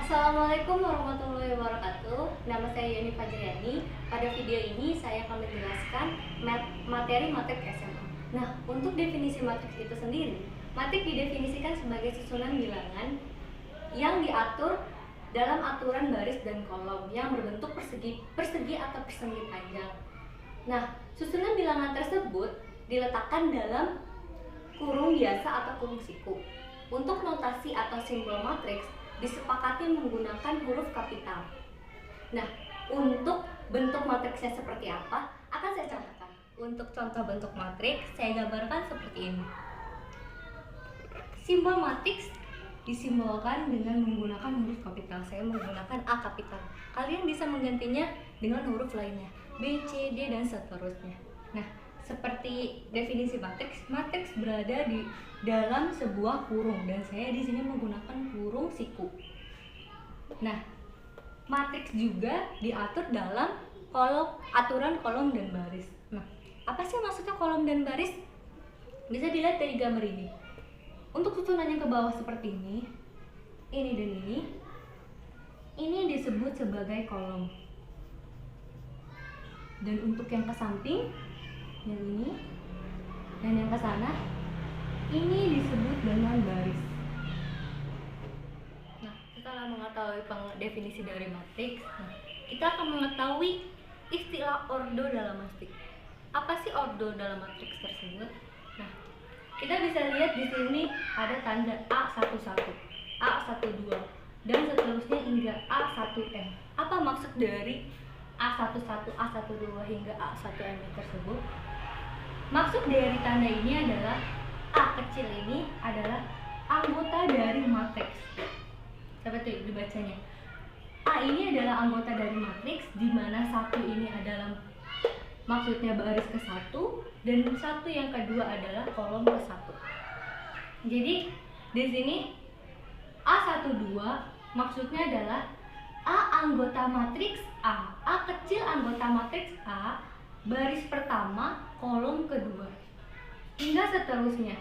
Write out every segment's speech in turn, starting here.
Assalamualaikum warahmatullahi wabarakatuh. Nama saya Yeni Fajriani. Pada video ini saya akan menjelaskan materi matriks SMA. Nah, untuk definisi matriks itu sendiri, matriks didefinisikan sebagai susunan bilangan yang diatur dalam aturan baris dan kolom yang berbentuk persegi atau persegi panjang. Nah, susunan bilangan tersebut diletakkan dalam kurung biasa atau kurung siku. Untuk notasi atau simbol matriks disepakati menggunakan huruf kapital. Nah, untuk bentuk matriksnya seperti apa akan saya contohkan. Untuk contoh bentuk matriks saya gambarkan seperti ini. Simbol matriks disimbolkan dengan menggunakan huruf kapital. Saya menggunakan A kapital. Kalian bisa menggantinya dengan huruf lainnya, B, C, D, dan seterusnya. Nah, seperti definisi matriks berada di dalam sebuah kurung dan saya di sini menggunakan kurung siku. Nah, matriks juga diatur dalam aturan kolom dan baris. Nah, apa sih maksudnya kolom dan baris? Bisa dilihat dari gambar ini. Untuk susunan yang ke bawah seperti ini dan ini disebut sebagai kolom. Dan untuk yang ke samping, yang ini dan yang ke sana, ini disebut dengan baris. Nah, setelah mengetahui definisi dari matriks, kita akan mengetahui istilah ordo dalam matriks. Apa sih ordo dalam matriks tersebut? Nah, kita bisa lihat di sini ada tanda A11, A12, dan seterusnya hingga A1M. Apa maksud dari A11, A12 hingga A1M tersebut? Maksud dari tanda ini adalah A kecil ini adalah anggota dari matriks. Seperti dibacanya. A ini adalah anggota dari matriks, di mana satu ini adalah maksudnya baris ke-1 dan satu yang kedua adalah kolom ke-1. Jadi di sini A12 maksudnya adalah A anggota matriks A kecil anggota matriks A, baris pertama, kolom kedua, hingga seterusnya,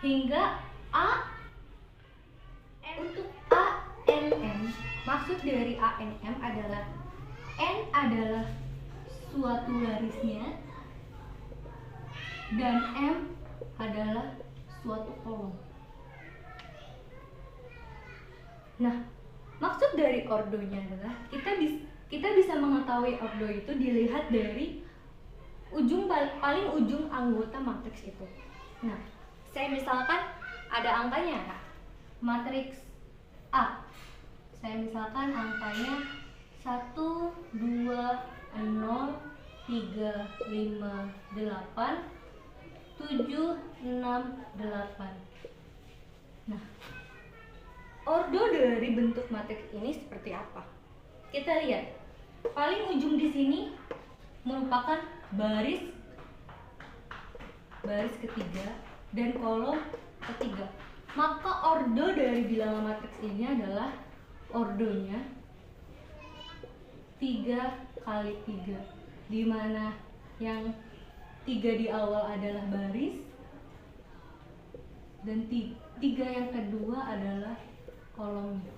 hingga A. Untuk ANM, maksud dari ANM adalah N adalah suatu barisnya dan M adalah suatu kolom. Nah, maksud dari ordonya adalah kita bisa mengetahui ordo itu dilihat dari paling ujung anggota matriks itu. Nah, saya misalkan ada angkanya, matriks A. Saya misalkan angkanya 1, 2, 0, 3, 5, 8, 7, 6, 8. Nah, ordo dari bentuk matriks ini seperti apa? Kita lihat. Paling ujung di sini merupakan baris ketiga dan kolom ketiga. Maka ordo dari bilangan matriks ini adalah ordonya 3 kali 3, di mana yang 3 di awal adalah baris dan 3 yang kedua adalah kolomnya.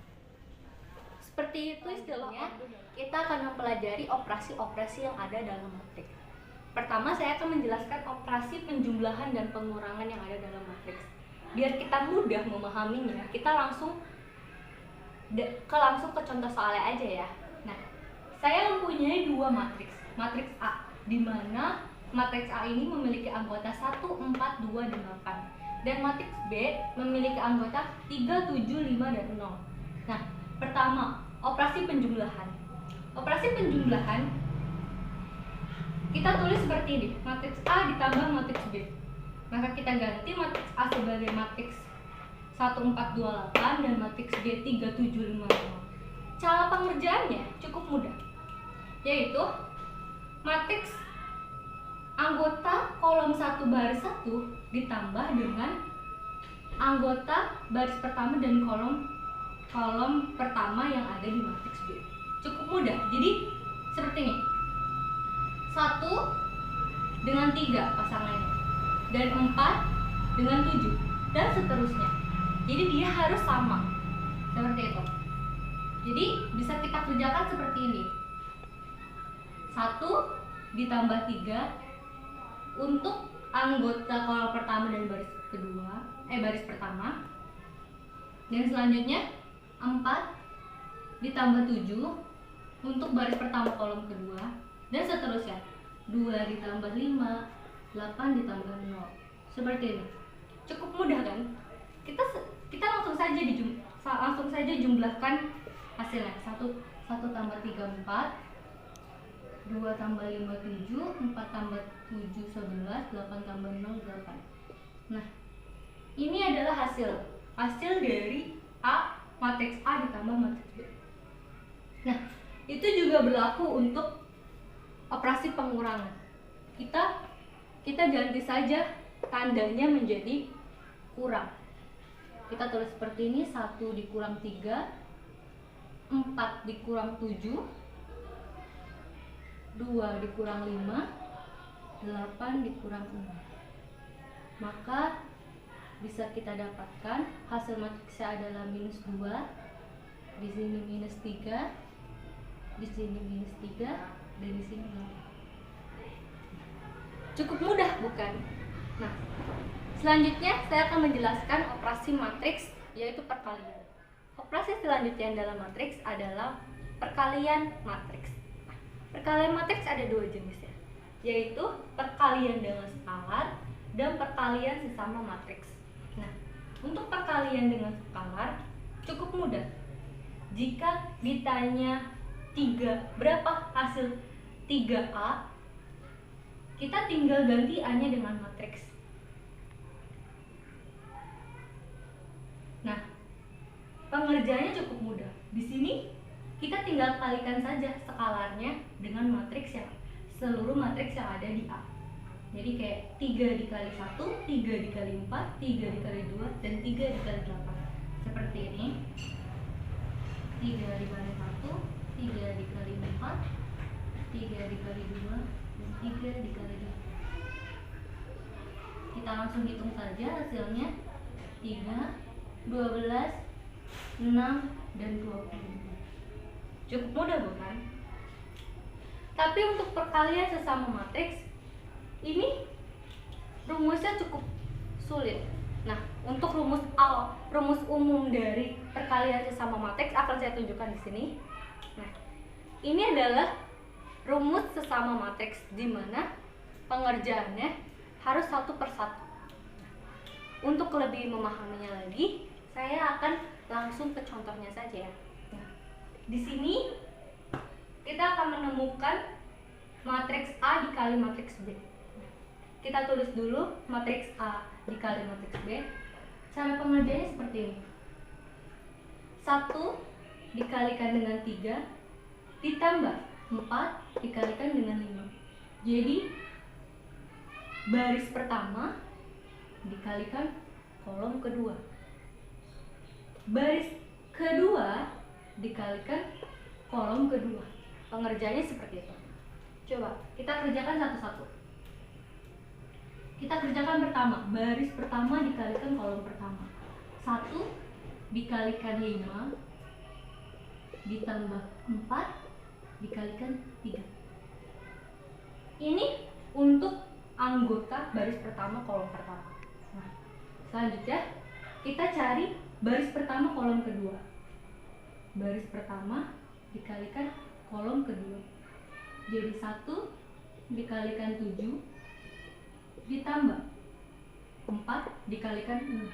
Seperti itu istilahnya. Kita akan mempelajari operasi-operasi yang ada dalam matriks. Pertama, saya akan menjelaskan operasi penjumlahan dan pengurangan yang ada dalam matriks. Biar kita mudah memahaminya, kita langsung ke contoh soalnya aja ya. Nah, saya mempunyai 2 matriks. Matriks A, di mana matriks A ini memiliki anggota 1, 4, 2, dan 8. Dan matriks B memiliki anggota 3, 7, 5, dan 0. Nah, pertama, operasi penjumlahan. Operasi penjumlahan kita tulis seperti ini, matriks A ditambah matriks B. Maka kita ganti matriks A sebagai matriks 1, 4, 2, 8 dan matriks B 3, 7, 5, 0. Cara pengerjaannya cukup mudah, yaitu matriks anggota kolom 1 baris 1 ditambah dengan anggota baris pertama dan kolom pertama yang ada di matriks B. Cukup mudah. Jadi seperti ini. 1 dengan 3 pasangannya, dan 4 dengan 7, dan seterusnya. Jadi dia harus sama. Seperti itu. Jadi bisa kita kerjakan seperti ini. 1 ditambah 3 untuk anggota kolom pertama dan baris kedua, baris pertama. Dan selanjutnya 4 ditambah 7 untuk baris pertama kolom kedua, dan seterusnya. 2 ditambah 5, 8 ditambah 0. Seperti ini. Cukup mudah kan? Kita langsung saja jumlahkan hasilnya. 1 tambah 3 4, 2 tambah 5 7, 4 tambah 7 11, 8 tambah 0 8. Nah, ini adalah hasil dari A, matriks A ditambah matriks B. Nah, itu juga berlaku untuk operasi pengurangan. Kita ganti saja tandanya menjadi kurang. Kita tulis seperti ini: 1 dikurang 3, 4 dikurang 7, 2 dikurang 5, 8 dikurang 6. Maka bisa kita dapatkan hasil matriksnya adalah minus 2, di sini minus 3, di sini minus 3, dan di sini 0. Cukup mudah, bukan? Nah, selanjutnya saya akan menjelaskan operasi matriks, yaitu perkalian. Operasi selanjutnya dalam matriks adalah perkalian matriks. Perkalian matriks ada 2 jenisnya, yaitu perkalian dengan skalar dan perkalian sesama matriks. Nah, untuk perkalian dengan skalar cukup mudah. Jika ditanya berapa hasil 3A, kita tinggal ganti A-nya dengan matriks. Nah, pengerjaannya cukup mudah. Di sini kita tinggal kalikan saja skalarnya dengan matriks seluruh matriks yang ada di A. Jadi kayak 3 dikali 1, 3 dikali 4, 3 dikali 2, dan 3 dikali 8. Seperti ini. 3 dikali 1, 3 dikali 4, 3 dikali 2, dan 3 dikali 8. Kita langsung hitung saja hasilnya. 3, 12, 6, dan 20. Cukup mudah, bukan? Tapi untuk perkalian sesama matriks ini rumusnya cukup sulit. Nah, untuk rumus umum dari perkalian sesama matriks akan saya tunjukkan di sini. Nah, ini adalah rumus sesama matriks di mana pengerjaannya harus satu per satu. Untuk lebih memahaminya lagi, saya akan langsung ke contohnya saja ya. Nah, di sini kita akan menemukan matriks A dikali matriks B. Kita tulis dulu matriks A dikali matriks B. Cara pengerjaannya seperti ini. 1 dikalikan dengan 3 ditambah 4 dikalikan dengan 5. Jadi baris pertama dikalikan kolom kedua. Baris kedua dikalikan kolom kedua. Pengerjaannya seperti itu. Coba kita kerjakan satu-satu. Kita kerjakan pertama, baris pertama dikalikan kolom pertama. 1 dikalikan 5 ditambah 4 dikalikan 3. Ini untuk anggota baris pertama kolom pertama. Nah, selanjutnya kita cari baris pertama kolom kedua. Baris pertama dikalikan kolom kedua. Jadi 1 dikalikan 7 ditambah 4 dikalikan 6.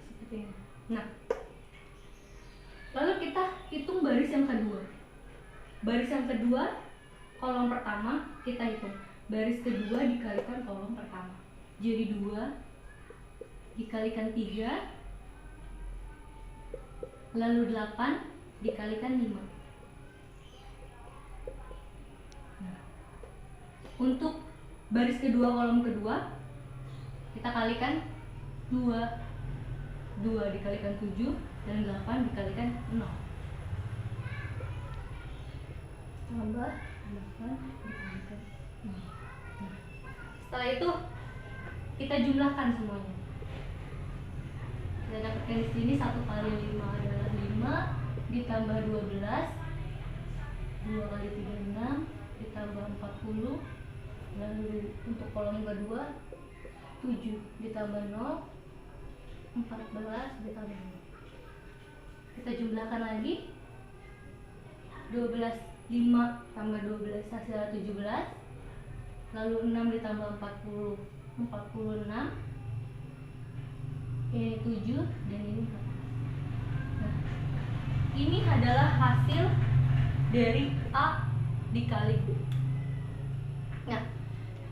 Seperti ini. Nah, lalu kita hitung baris yang kedua. Baris yang kedua, kolom pertama kita hitung. Baris kedua dikalikan kolom pertama. Jadi 2 dikalikan 3, lalu 8 dikalikan 5. Nah, untuk baris kedua kolom kedua kita kalikan 2 dikalikan 7 dan 8 dikalikan 0. Tambah 8 dikalikan 0. Nah, setelah itu kita jumlahkan semuanya. Kita dapat Dan di sini 1 kali 5 adalah 5 ditambah 12, 2 kali 3 6 ditambah 40. Lalu untuk kolom kedua 7 ditambah 0, 14 ditambah 0. Kita jumlahkan lagi, 12, 5 tambah 12 hasilnya 17. Lalu 6 ditambah 40, 46. Ini 7 dan ini 14. Nah, ini adalah hasil dari A dikali B. Nah,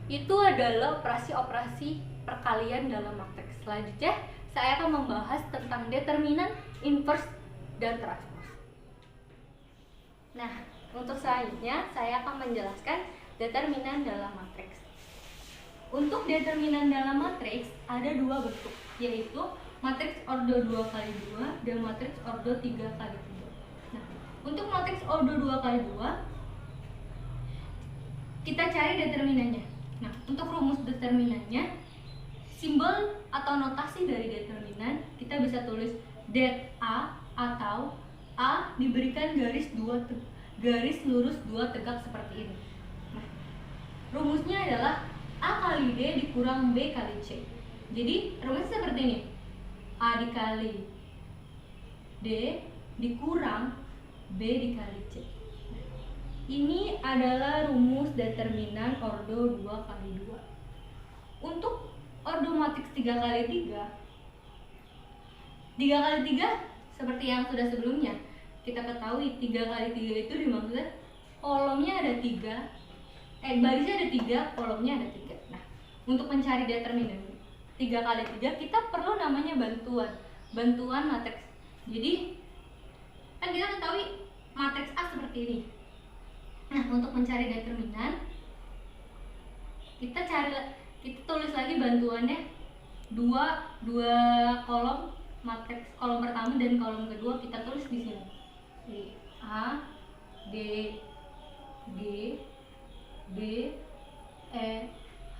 itu adalah operasi-operasi perkalian dalam matriks. Selanjutnya saya akan membahas tentang determinan, inverse, dan transpose. Nah, untuk selanjutnya saya akan menjelaskan determinan dalam matriks. Untuk determinan dalam matriks ada 2 bentuk, yaitu matriks ordo 2 kali 2 dan matriks ordo 3 kali 3. Nah, untuk matriks ordo 2 kali 2 kita cari determinannya. Nah, untuk rumus determinannya, simbol atau notasi dari determinan kita bisa tulis det A, atau A diberikan garis lurus 2 tegak seperti ini. Nah, rumusnya adalah A kali D dikurang B kali C. Jadi rumusnya seperti ini, A dikali D dikurang B dikali C. Ini adalah rumus determinan ordo 2 kali 2. Untuk ordo matriks 3 kali 3, 3 kali 3 seperti yang sudah sebelumnya kita ketahui, 3 kali 3 itu dimaksudkan kolomnya ada 3, barisnya ada 3, kolomnya ada 3. Nah, untuk mencari determinan 3 kali 3 kita perlu namanya bantuan matriks. Jadi kan kita ketahui matriks A seperti ini. Nah, untuk mencari determinan kita tulis lagi bantuannya, dua kolom matriks, kolom pertama dan kolom kedua kita tulis di sini. Jadi A, D, G, B, E, H.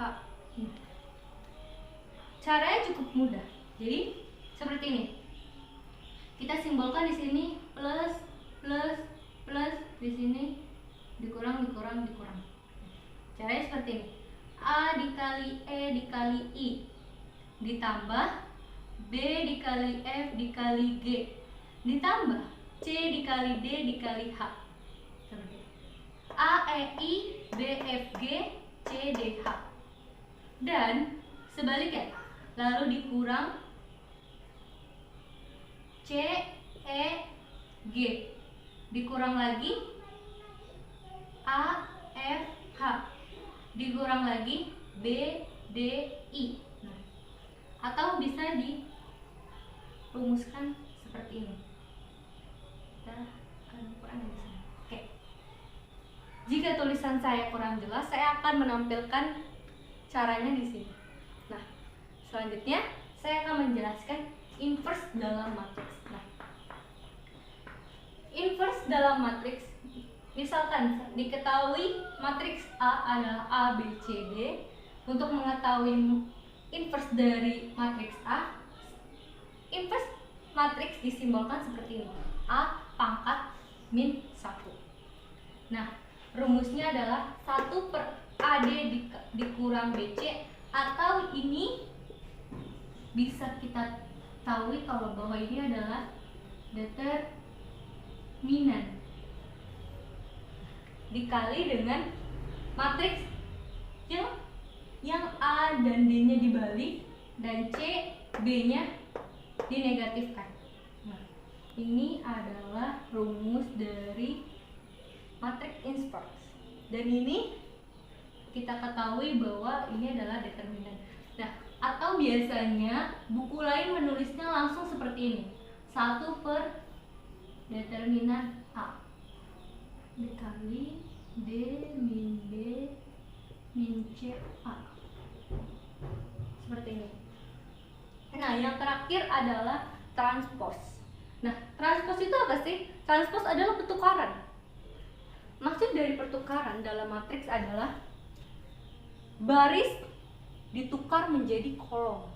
Caranya cukup mudah. Jadi seperti ini. Kita simbolkan di sini plus, di sini dikurang. Caranya seperti ini. A dikali E dikali I ditambah B dikali F dikali G ditambah C dikali D dikali H. A E I B F G C D H. Dan sebaliknya, lalu dikurang C E G dikurang lagi A F H dikurang lagi B D I. Nah, atau bisa dirumuskan seperti ini. Kita akan kurang di sini. Oke. Jika tulisan saya kurang jelas, saya akan menampilkan caranya di sini. Nah, selanjutnya saya akan menjelaskan inverse dalam matriks. Nah, inverse dalam matriks, misalkan diketahui matriks A adalah A, B, C, D. Untuk mengetahui inverse dari matriks A, inverse matriks disimbolkan seperti ini, A pangkat min 1. Nah, rumusnya adalah 1 per AD dikurang BC, atau ini bisa kita tahu kalau bahwa ini adalah determinan dikali dengan matriks yang A dan D-nya dibalik dan C, B-nya dinegatifkan. Nah, ini adalah rumus dari matriks inverse. Dan ini kita ketahui bahwa ini adalah determinan. Nah, atau biasanya buku lain menulisnya langsung seperti ini. 1 per determinan A dikali D min B min C A. Seperti ini. Nah, yang terakhir adalah transpose. Nah, transpose itu apa sih? Transpose adalah pertukaran. Maksud dari pertukaran dalam matriks adalah baris ditukar menjadi kolom.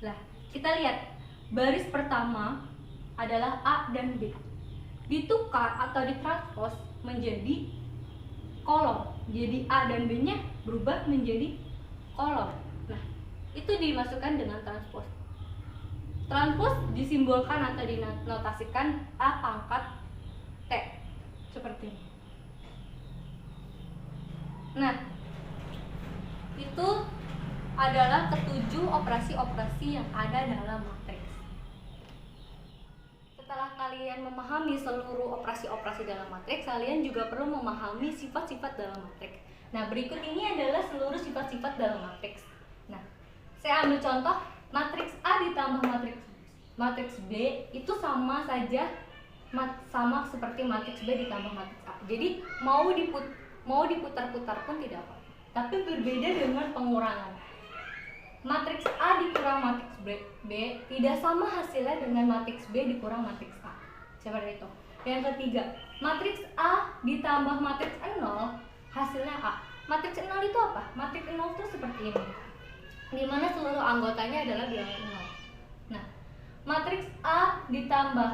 Nah, kita lihat baris pertama adalah A dan B. Ditukar atau ditranspos menjadi kolom. Jadi A dan B-nya berubah menjadi kolom. Nah, itu dimasukkan dengan transpos. Transpos disimbolkan atau dinotasikan A pangkat T. Seperti ini. Nah, itu adalah ketujuh operasi-operasi yang ada dalam matriks. Setelah kalian memahami seluruh operasi-operasi dalam matriks, kalian juga perlu memahami sifat-sifat dalam matriks. Nah, berikut ini adalah seluruh sifat-sifat dalam matriks. Nah, saya ambil contoh matriks A ditambah matriks B itu sama saja sama seperti matriks B ditambah matriks A. Jadi mau diputar-putar pun tidak apa. Tapi berbeda dengan pengurangan. Matriks A dikurang matriks B tidak sama hasilnya dengan matriks B dikurang matriks A. Seperti itu. Yang ketiga, matriks A ditambah matriks 0 hasilnya A. Matriks 0 itu apa? Matriks 0 itu seperti ini, di mana seluruh anggotanya adalah bilangan 0. Nah, matriks A ditambah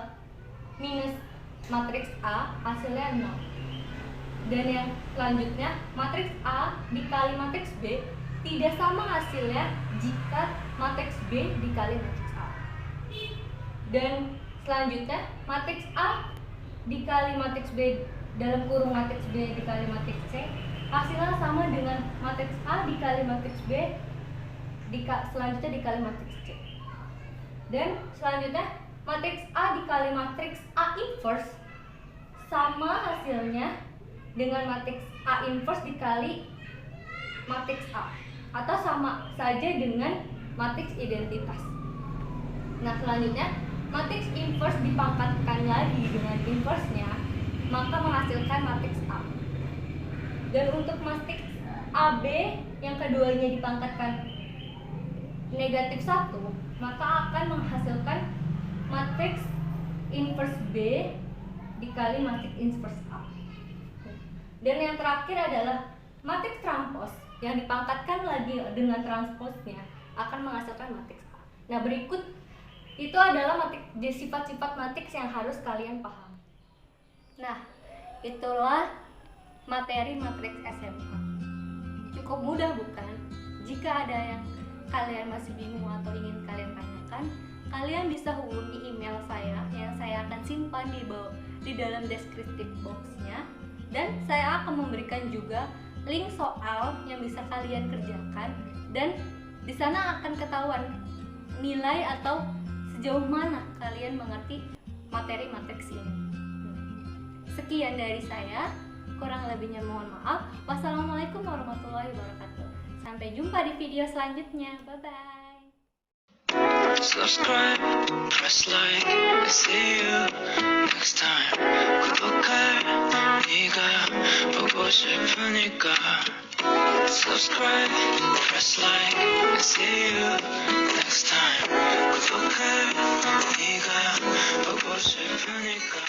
minus matriks A hasilnya 0. Dan yang selanjutnya, matriks A dikali matriks B tidak sama hasilnya jika matriks B dikali matriks A. Dan selanjutnya, matriks A dikali matriks B dalam kurung matriks B dikali matriks C hasilnya sama dengan matriks A dikali matriks B selanjutnya dikali matriks C. Dan selanjutnya, matriks A dikali matriks A inverse sama hasilnya dengan matriks A inverse dikali matriks A, atau sama saja dengan matriks identitas. Nah, selanjutnya matriks inverse dipangkatkan lagi dengan inverse-nya, maka menghasilkan matriks A. Dan untuk matriks AB yang keduanya dipangkatkan negatif 1, maka akan menghasilkan matriks inverse B dikali matriks inverse A. Dan yang terakhir adalah matriks transpos yang dipangkatkan lagi dengan transposnya akan menghasilkan matriks A. Nah, berikut itu adalah sifat-sifat matriks yang harus kalian pahami. Nah, itulah materi matriks SMA. Cukup mudah bukan? Jika ada yang kalian masih bingung atau ingin kalian tanyakan, kalian bisa hubungi email saya yang saya akan simpan di dalam deskriptif box-nya. Dan saya akan memberikan juga link soal yang bisa kalian kerjakan, dan di sana akan ketahuan nilai atau sejauh mana kalian mengerti materi matriks ini. Sekian dari saya, kurang lebihnya mohon maaf. Wassalamualaikum warahmatullahi wabarakatuh. Sampai jumpa di video selanjutnya. Bye bye. Subscribe, press like, and see you next time. 구독할 네가 보고 싶으니까. Subscribe, press like, and see you next time. 구독할 네가 보고 싶으니까.